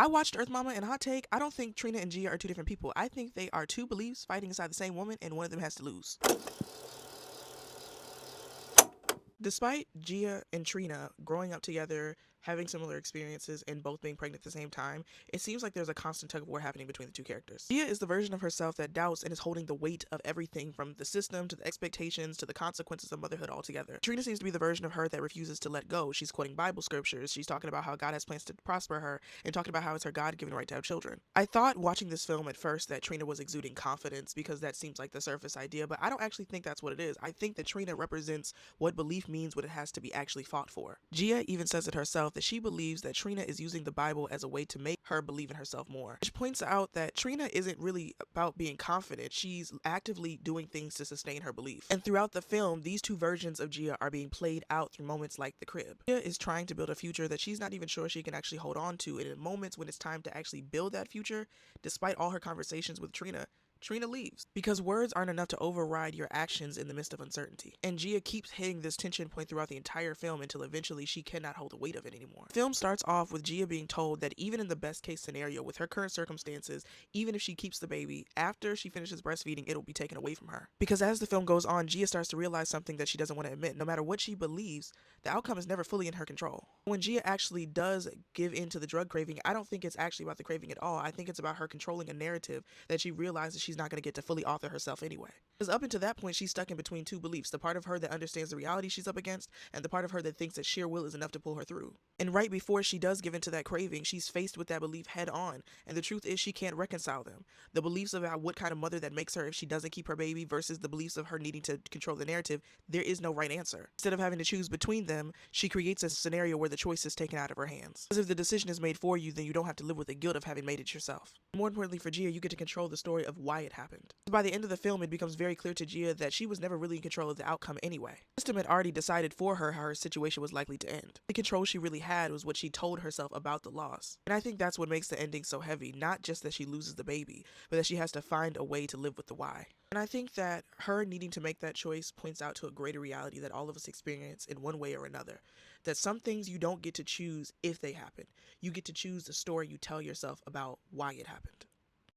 I watched Earth Mama, and hot take, I don't think Trina and Gia are two different people. I think they are two beliefs fighting inside the same woman, and one of them has to lose. Despite Gia and Trina growing up together, having similar experiences, and both being pregnant at the same time, it seems like there's a constant tug of war happening between the two characters. Gia is the version of herself that doubts and is holding the weight of everything from the system to the expectations to the consequences of motherhood altogether. Trina seems to be the version of her that refuses to let go. She's quoting Bible scriptures, she's talking about how God has plans to prosper her, and talking about how it's her God-given right to have children. I thought watching this film at first that Trina was exuding confidence because that seems like the surface idea, but I don't actually think that's what it is. I think that Trina represents what belief means when it has to be actually fought for. Gia even says it herself that she believes that Trina is using the Bible as a way to make her believe in herself more. Which points out that Trina isn't really about being confident, she's actively doing things to sustain her belief. And throughout the film, these two versions of Gia are being played out through moments like the crib. Gia is trying to build a future that she's not even sure she can actually hold on to, and in moments when it's time to actually build that future, despite all her conversations with Trina leaves because words aren't enough to override your actions in the midst of uncertainty. And Gia keeps hitting this tension point throughout the entire film until eventually she cannot hold the weight of it anymore. The film starts off with Gia being told that even in the best case scenario with her current circumstances, even if she keeps the baby, after she finishes breastfeeding, it'll be taken away from her. Because as the film goes on, Gia starts to realize something that she doesn't want to admit. No matter what she believes, the outcome is never fully in her control. When Gia actually does give in to the drug craving, I don't think it's actually about the craving at all. I think it's about her controlling a narrative that she realizes she's not going to get to fully author herself anyway. Because up until that point, she's stuck in between two beliefs, the part of her that understands the reality she's up against, and the part of her that thinks that sheer will is enough to pull her through. And right before she does give into that craving, she's faced with that belief head on, and the truth is she can't reconcile them. The beliefs about what kind of mother that makes her if she doesn't keep her baby versus the beliefs of her needing to control the narrative, there is no right answer. Instead of having to choose between them, she creates a scenario where the choice is taken out of her hands. Because if the decision is made for you, then you don't have to live with the guilt of having made it yourself. More importantly for Gia, you get to control the story of why it happened. By the end of the film, it becomes very clear to Gia that she was never really in control of the outcome anyway. The system had already decided for her how her situation was likely to end. The control she really had was what she told herself about the loss. And I think that's what makes the ending so heavy, not just that she loses the baby, but that she has to find a way to live with the why. And I think that her needing to make that choice points out to a greater reality that all of us experience in one way or another. That some things you don't get to choose if they happen. You get to choose the story you tell yourself about why it happened.